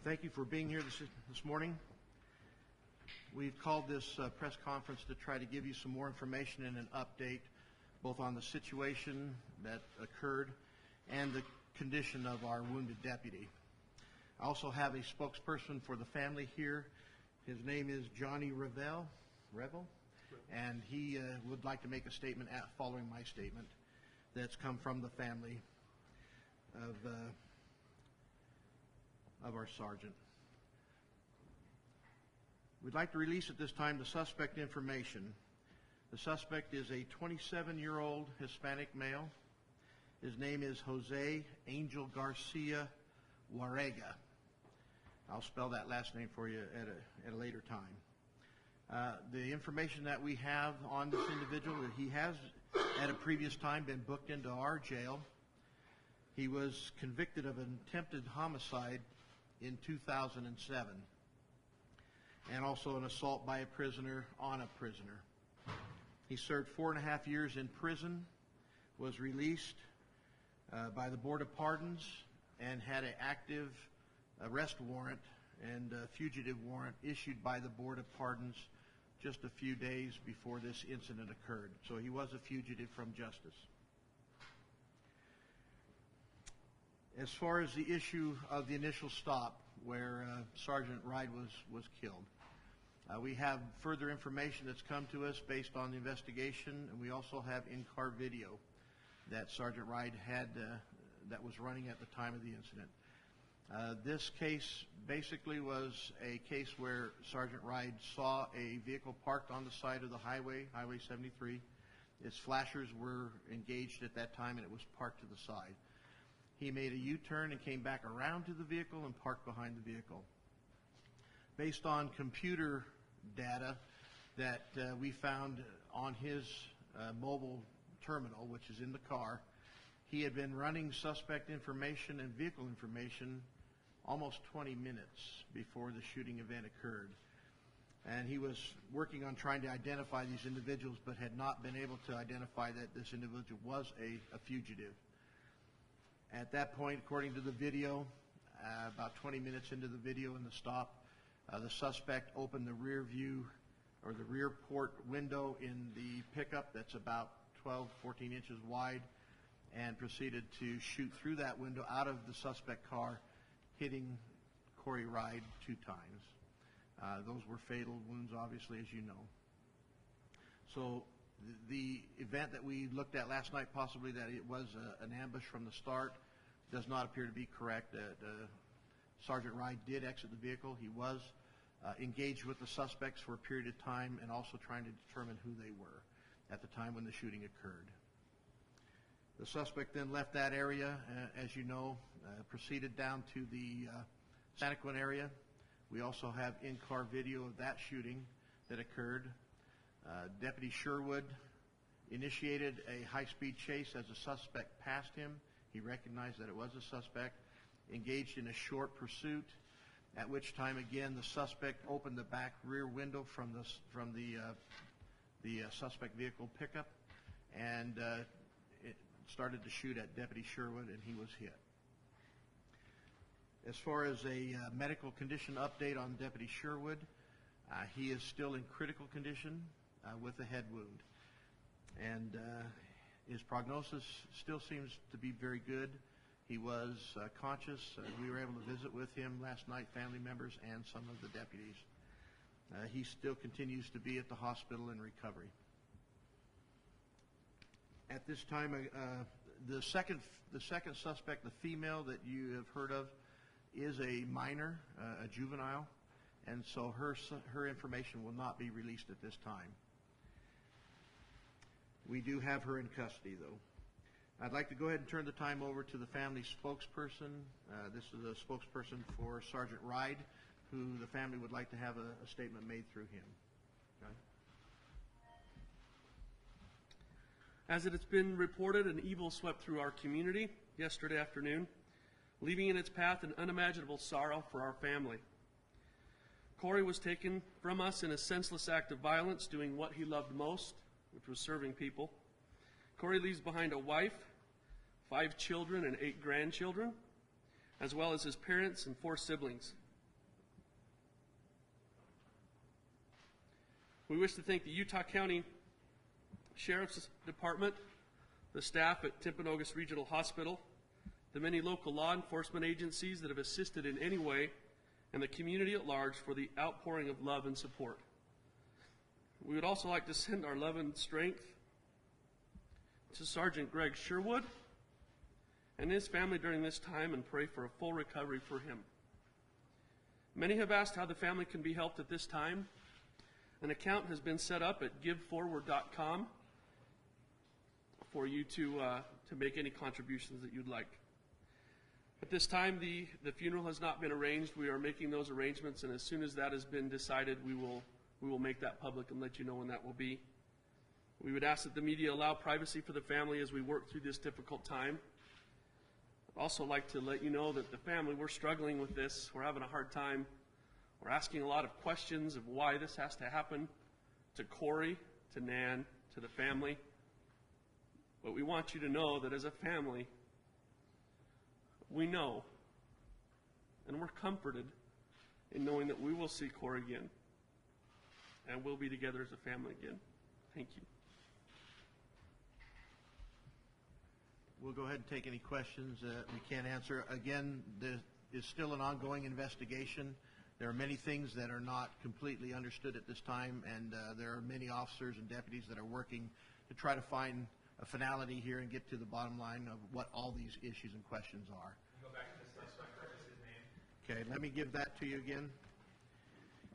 Thank you for being here this morning. We've called this press conference to try to give you some more information and an update both on the situation that occurred and the condition of our wounded deputy. I also have a spokesperson for the family here. His name is Johnny Revel, and he would like to make a statement following my statement that's come from the family of our sergeant. We'd like to release at this time the suspect information. The suspect is a 27-year-old Hispanic male. His name is Jose Angel Garcia Warrega. I'll spell that last name for you at a later time. The information that we have on this individual, that he has at a previous time been booked into our jail. He was convicted of an attempted homicide in 2007 and also an assault by a prisoner on a prisoner. He served 4.5 years in prison, was released by the Board of Pardons, and had an active arrest warrant and a fugitive warrant issued by the Board of Pardons just a few days before this incident occurred. So he was a fugitive from justice. As far as the issue of the initial stop where Sergeant Ride was killed, we have further information that's come to us based on the investigation, and we also have in-car video that Sergeant Ride had that was running at the time of the incident. This case basically was a case where Sergeant Ride saw a vehicle parked on the side of the highway, Highway 73. Its flashers were engaged at that time, and it was parked to the side. He made a U-turn and came back around to the vehicle and parked behind the vehicle. Based on computer data that we found on his mobile terminal, which is in the car, he had been running suspect information and vehicle information almost 20 minutes before the shooting event occurred. And he was working on trying to identify these individuals, but had not been able to identify that this individual was a fugitive. At that point, according to the video, about 20 minutes into the video and the stop, the suspect opened the rear view or the rear port window in the pickup that's about 14 inches wide, and proceeded to shoot through that window out of the suspect car, hitting Corey Ride 2 times. Those were fatal wounds, obviously, as you know. So the event that we looked at last night, possibly that it was an ambush from the start, does not appear to be correct. Sergeant Ride did exit the vehicle. He was engaged with the suspects for a period of time and also trying to determine who they were at the time when the shooting occurred. The suspect then left that area, as you know, proceeded down to the Santaquin area. We also have in-car video of that shooting that occurred. Deputy Sherwood initiated a high-speed chase as the suspect passed him. He recognized that it was a suspect, engaged in a short pursuit, at which time, again, the suspect opened the back rear window from the suspect vehicle pickup and it started to shoot at Deputy Sherwood, and he was hit. As far as a medical condition update on Deputy Sherwood, he is still in critical condition with a head wound, and his prognosis still seems to be very good. He was conscious. We were able to visit with him last night, family members and some of the deputies. He still continues to be at the hospital in recovery. At this time, the second suspect, the female that you have heard of, is a minor, a juvenile, and so her information will not be released at this time. We do have her in custody, though. I'd like to go ahead and turn the time over to the family spokesperson. This is a spokesperson for Sergeant Ride, who the family would like to have a statement made through him. Okay. As it has been reported, an evil swept through our community yesterday afternoon, leaving in its path an unimaginable sorrow for our family. Corey was taken from us in a senseless act of violence, doing what he loved most, which was serving people. Corey leaves behind a wife, 5 children and 8 grandchildren, as well as his parents and 4 siblings. We wish to thank the Utah County Sheriff's Department, the staff at Timpanogos Regional Hospital, the many local law enforcement agencies that have assisted in any way, and the community at large for the outpouring of love and support. We would also like to send our love and strength to Sergeant Greg Sherwood and his family during this time and pray for a full recovery for him. Many have asked how the family can be helped at this time. An account has been set up at giveforward.com for you to make any contributions that you'd like. At this time, the funeral has not been arranged. We are making those arrangements, and as soon as that has been decided, we will make that public and let you know when that will be. We would ask that the media allow privacy for the family as we work through this difficult time. I'd also like to let you know that the family, we're struggling with this. We're having a hard time. We're asking a lot of questions of why this has to happen to Corey, to Nan, to the family. But we want you to know that as a family, we know and we're comforted in knowing that we will see Corey again and we'll be together as a family again. Thank you. We'll go ahead and take any questions we can't answer. Again, there is still an ongoing investigation. There are many things that are not completely understood at this time, and there are many officers and deputies that are working to try to find a finality here and get to the bottom line of what all these issues and questions are. Go back to the suspect. What is his name? Okay, let me give that to you again.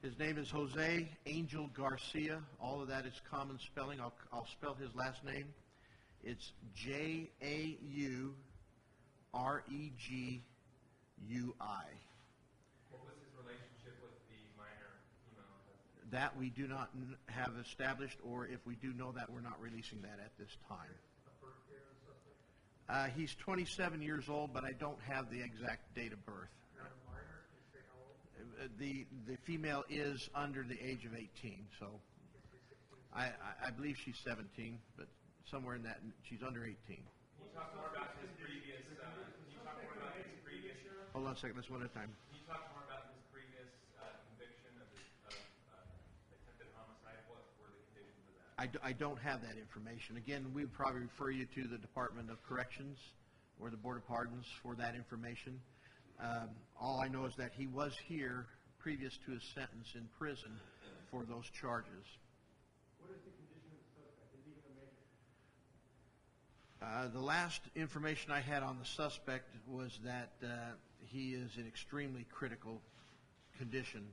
His name is Jose Angel Garcia. All of that is common spelling. I'll spell his last name. It's Jauregui. What was his relationship with the minor female husband? That we do not have established, or if we do know that, we're not releasing that at this time. He's 27 years old, but I don't have the exact date of birth. The female is under the age of 18, so I believe she's 17, but somewhere in that, she's under 18. Can you talk more about his previous? Hold on a second. Let's one at a time. Can you talk more about his previous conviction of attempted homicide? What were the conditions of that? I don't have that information. Again, we would probably refer you to the Department of Corrections or the Board of Pardons for that information. All I know is that he was here previous to his sentence in prison for those charges. What is the condition of the suspect? Is he going to make it? The last information I had on the suspect was that he is in extremely critical condition.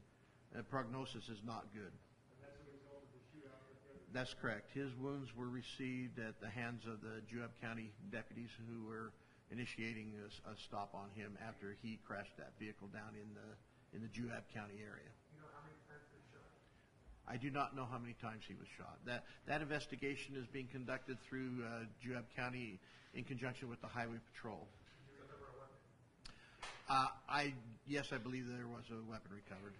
Prognosis is not good. And that's a result of the shootout with the other? That's correct. His wounds were received at the hands of the Juab County deputies who were initiating a stop on him after he crashed that vehicle down in the Juab County area. You know how many times he was shot? I do not know how many times he was shot. That investigation is being conducted through Juab County in conjunction with the Highway Patrol. Did you recover a weapon? Yes, I believe there was a weapon recovered.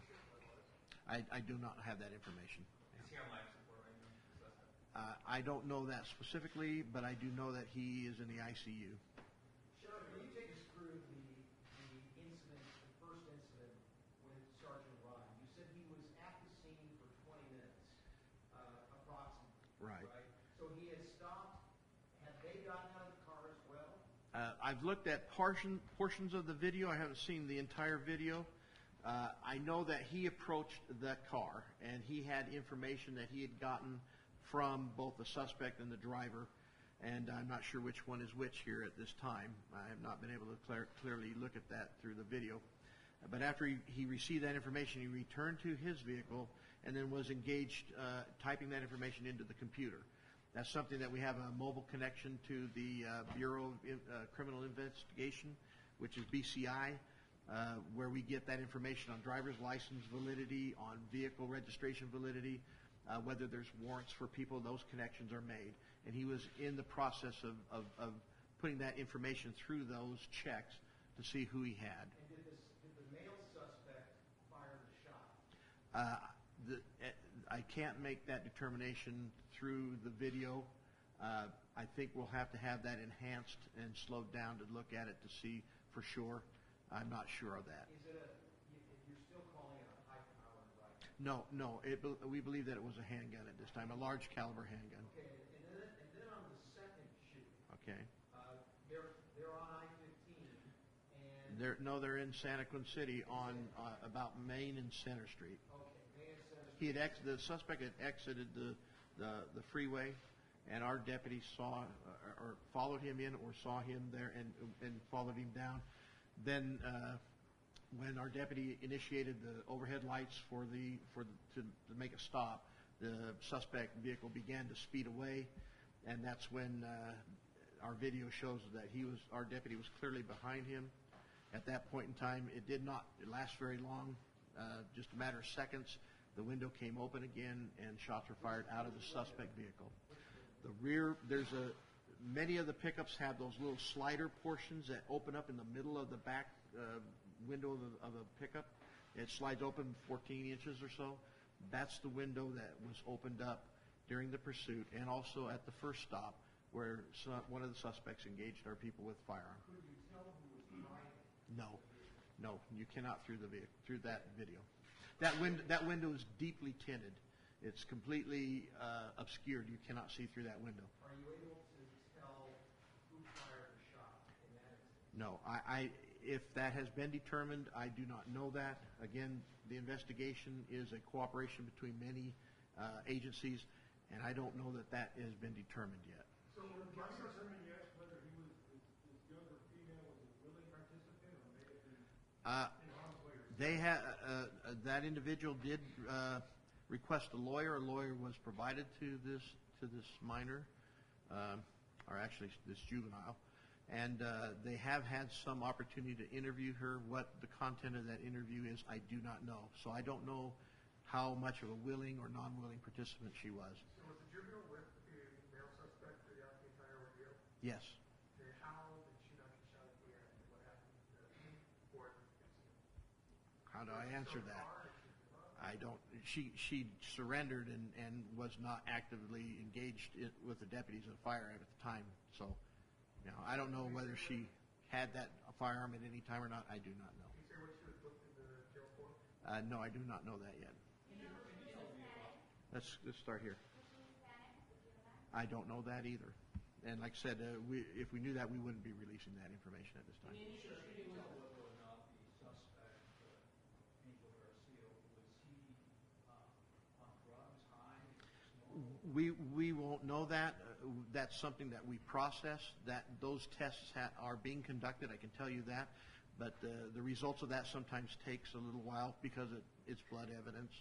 I do not have that information. Is he on life support right now? The suspect? I don't know that specifically, but I do know that he is in the ICU. Sheriff, can you take us through the incident, the first incident with Sergeant Ryan? You said he was at the scene for 20 minutes, approximately. Right. So he had stopped. Had they gotten out of the car as well? I've looked at portions of the video. I haven't seen the entire video. I know that he approached the car, and he had information that he had gotten from both the suspect and the driver, and I'm not sure which one is which here at this time. I have not been able to clearly look at that through the video. But after he received that information, he returned to his vehicle and then was engaged typing that information into the computer. That's something that we have a mobile connection to the Bureau of Criminal Investigation, which is BCI, where we get that information on driver's license validity, on vehicle registration validity, whether there's warrants for people. Those connections are made. And he was in the process of putting that information through those checks to see who he had. And did the male suspect fire the shot? I can't make that determination through the video. I think we'll have to have that enhanced and slowed down to look at it to see for sure. I'm not sure of that. Is it you're still calling it a high-powered rifle? No, we believe that it was a handgun at this time, a large caliber handgun. Okay, and then on the second shooting, Okay. they're on I-15, and... They're in Santaquin City on about Main and Center Street. Okay, Main Center Street. The suspect had exited the freeway, and our deputy saw or followed him in or saw him there and followed him down. Then when our deputy initiated the overhead lights to make a stop, the suspect vehicle began to speed away, and that's when our video shows that our deputy was clearly behind him. At that point in time, it did not last very long, just a matter of seconds. The window came open again, and shots were fired out of the suspect vehicle. The rear, many of the pickups have those little slider portions that open up in the middle of the back window of a pickup. It slides open 14 inches or so. That's the window that was opened up during the pursuit, and also at the first stop where one of the suspects engaged our people with firearm. Could you tell who was driving? No, you cannot through that video. That window is deeply tinted. It's completely obscured. You cannot see through that window. Are you able to tell who fired the shot in that instance? No, if that has been determined, I do not know that. Again, the investigation is a cooperation between many agencies, and I don't know that has been determined yet. So was the determined yet whether this younger female was a willing participant or may have been in harm's way? They that individual did request a lawyer. A lawyer was provided to this minor, or actually this juvenile, and they have had some opportunity to interview her. What the content of that interview is, I do not know. So I don't know how much of a willing or non-willing participant she was. So was the juvenile with the male suspect throughout the entire ordeal? Yes. And how did she not get shot at the end? What happened before the incident? How do I answer that? I don't. She surrendered and was not actively engaged with the deputies at fire at the time. So, I don't know whether she had that firearm at any time or not. I do not know. Can you say what she was booked in the jail for? No, I do not know that yet. Let's start here. I don't know that either. And like I said, if we knew that, we wouldn't be releasing that information at this time. We won't know that. That's something that we process. Those tests are being conducted. I can tell you that. But the results of that sometimes takes a little while because it's blood evidence.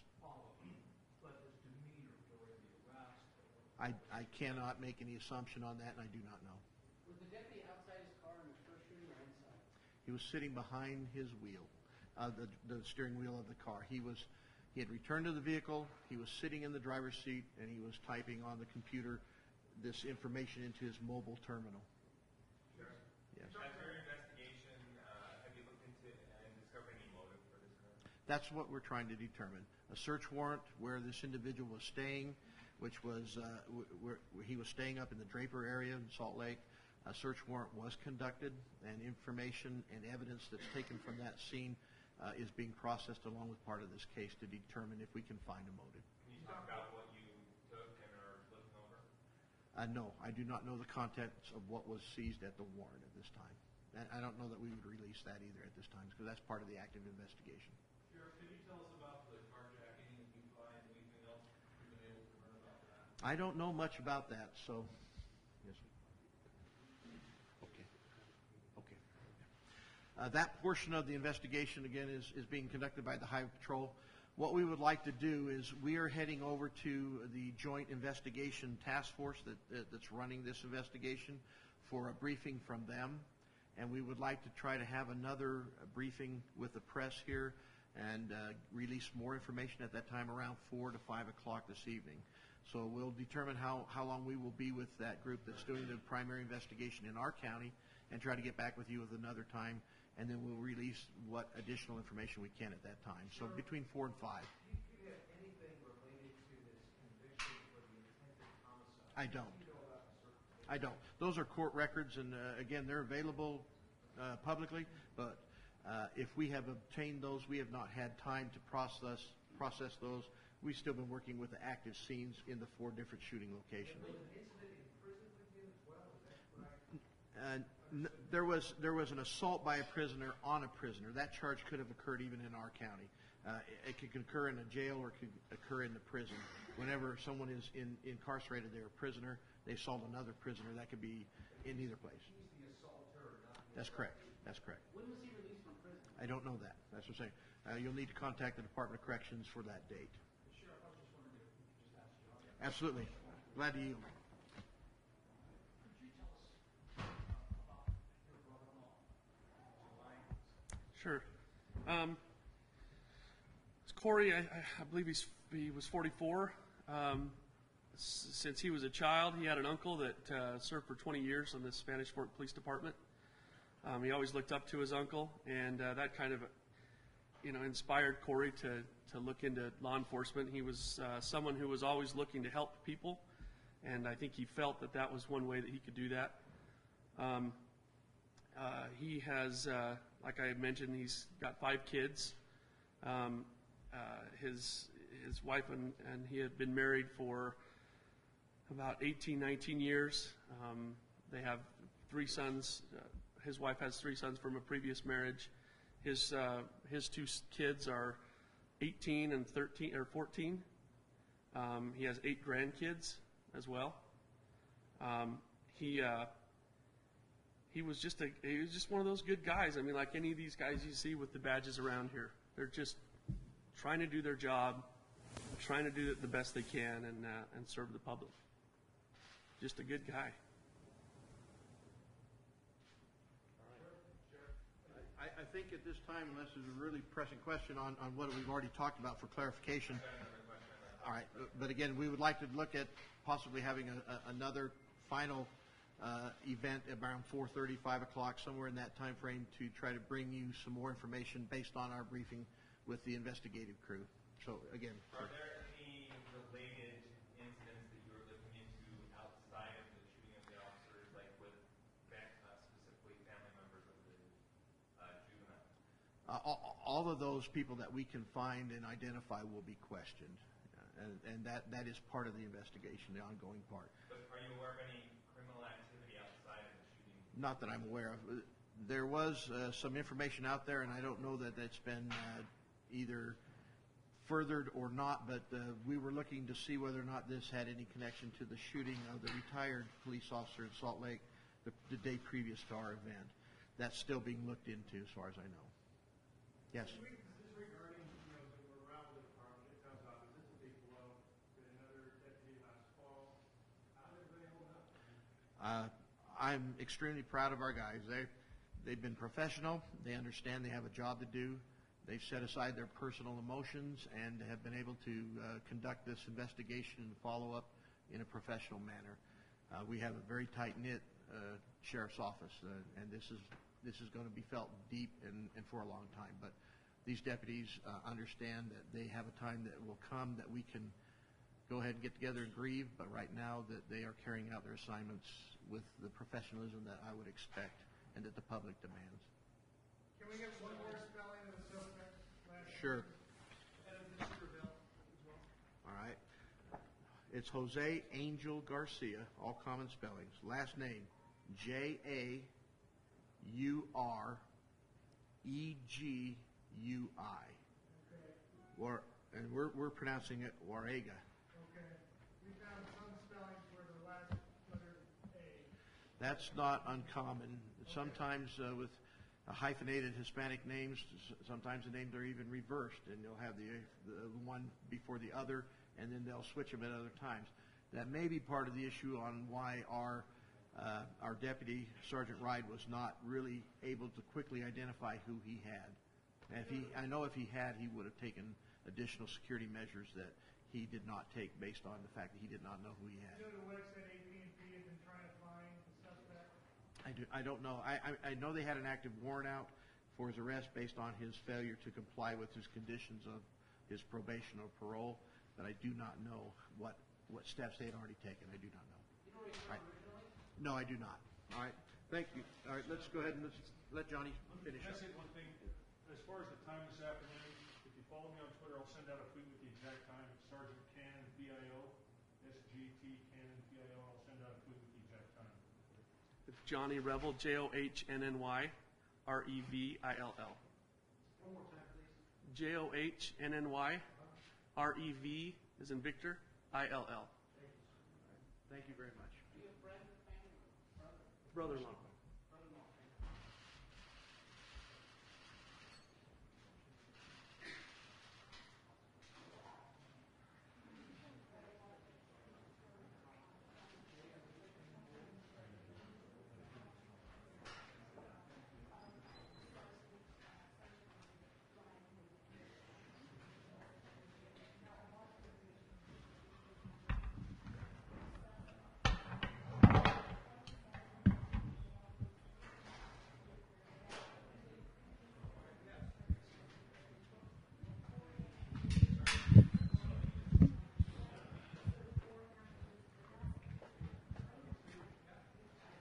I cannot make any assumption on that, and I do not know. Was the deputy outside his car in the first shooting or inside? He was sitting behind his wheel, the steering wheel of the car. He had returned to the vehicle. He was sitting in the driver's seat, and he was typing on the computer this information into his mobile terminal. Yes. Yes. As your investigation, have you looked into and discovered any motive for this crime? That's what we're trying to determine. A search warrant where this individual was staying, which was where he was staying up in the Draper area in Salt Lake. A search warrant was conducted, and information and evidence that's taken from that scene is being processed along with part of this case to determine if we can find a motive. Can you talk about what you took and are looking over? No, I do not know the contents of what was seized at the warrant at this time. And I don't know that we would release that either at this time because that's part of the active investigation. Sheriff, can you tell us about the carjacking and you find anything else you've been able to learn about that? I don't know much about that, so yes. Okay. That portion of the investigation, again, is being conducted by the Highway Patrol. What we would like to do is we are heading over to the Joint Investigation Task Force that's running this investigation for a briefing from them. And we would like to try to have another briefing with the press here and release more information at that time around 4 to 5 o'clock this evening. So we'll determine how long we will be with that group that's doing the primary investigation in our county and try to get back with you with another time, and then we'll release what additional information we can at that time. So between 4 and 5. Do you have anything related to this conviction for the attempted homicide? I don't. Do you know about the circumstances? I don't. Those are court records, and again, they're available publicly, but if we have obtained those, we have not had time to process process those. We've still been working with the active scenes in the 4 different shooting locations. Was an incident in prison with him as well, is that correct? There was an assault by a prisoner on a prisoner. That charge could have occurred even in our county. It could occur in a jail or it could occur in the prison. Whenever someone is incarcerated, they're a prisoner. They assault another prisoner. That could be in either place. He's the assaulter, not the... That's correct. That's correct. When was he released from prison? I don't know that. That's what I'm saying. You'll need to contact the Department of Corrections for that date. Sheriff, I was just wondering if we could just ask John. Absolutely. Glad to yield. Could you tell us about your brother-in-law, July? Sure. Corey, I believe he was 44. Since he was a child, he had an uncle that served for 20 years on the Spanish Fork Police Department. He always looked up to his uncle, and that kind of, inspired Corey to look into law enforcement. He was someone who was always looking to help people, and I think he felt that was one way that he could do that. He has, like I had mentioned, he's got 5 kids. His wife and he had been married for about 18, 19 years. They have 3 sons. His wife has 3 sons from a previous marriage. His 2 kids are 18 and 13 or 14. He has 8 grandkids as well. He was just one of those good guys. I mean, like any of these guys you see with the badges around here, they're just trying to do their job, trying to do it the best they can, and serve the public. Just a good guy. I think at this time, unless there's a really pressing question on what we've already talked about for clarification. All right, but again, we would like to look at possibly having another final event around 4:30, 5 o'clock, somewhere in that time frame, to try to bring you some more information based on our briefing with the investigative crew. So again. Are there any related incidents that you are looking into outside of the shooting of the officers, like with specifically family members of the juvenile? All of those people that we can find and identify will be questioned, and that is part of the investigation, the ongoing part. But are you aware of any criminal activity outside of the shooting? Not that I'm aware of. There was some information out there, and I don't know that that's been either furthered or not, but we were looking to see whether or not this had any connection to the shooting of the retired police officer in Salt Lake the day previous to our event. That's still being looked into as far as I know. Yes? Is this regarding, the morale of the department? It sounds obvious. This is a big blow. Did another deputy last fall? How did they hold up? I'm extremely proud of our guys. They've been professional. They understand they have a job to do. They've set aside their personal emotions and have been able to conduct this investigation and follow up in a professional manner. We have a very tight-knit sheriff's office, and this is going to be felt deep and for a long time. But these deputies understand that they have a time that will come that we can go ahead and get together and grieve, but right now that they are carrying out their assignments with the professionalism that I would expect and that the public demands. Can we get one more spelling of the suspect's last name? Sure. And of Mr. Bell as well? All right. It's Jose Angel Garcia, all common spellings. Last name, Jauregi. Okay. And we're pronouncing it Warega. Okay. We found some spellings where the last letter A. That's not uncommon. Sometimes with hyphenated Hispanic names, sometimes the names are even reversed, and you'll have the one before the other, and then they'll switch them at other times. That may be part of the issue on why our deputy, Sergeant Ride, was not really able to quickly identify who he had. And I know if he had, he would have taken additional security measures that he did not take based on the fact that he did not know who he had. You know the West that AT&T has been trying to find the suspect? I don't know. I know they had an active warrant out for his arrest based on his failure to comply with his conditions of his probation or parole, but I do not know what steps they had already taken. I do not know. You know where he's from originally? No, I do not. All right. Thank you. All right, let's go ahead and let Johnny finish Can I up. say one thing? As far as the time this afternoon, if you follow me on Twitter, I'll send out a tweet with the exact time. It's Sergeant Cannon, PIO, SGT Cannon, PIO. I'll send out a tweet with the exact time. It's Johnny Revel, Johnnny Revil. One more time, please. Johnnny Rev as in Victor, ILL. Thank you very much. Brother-in-law.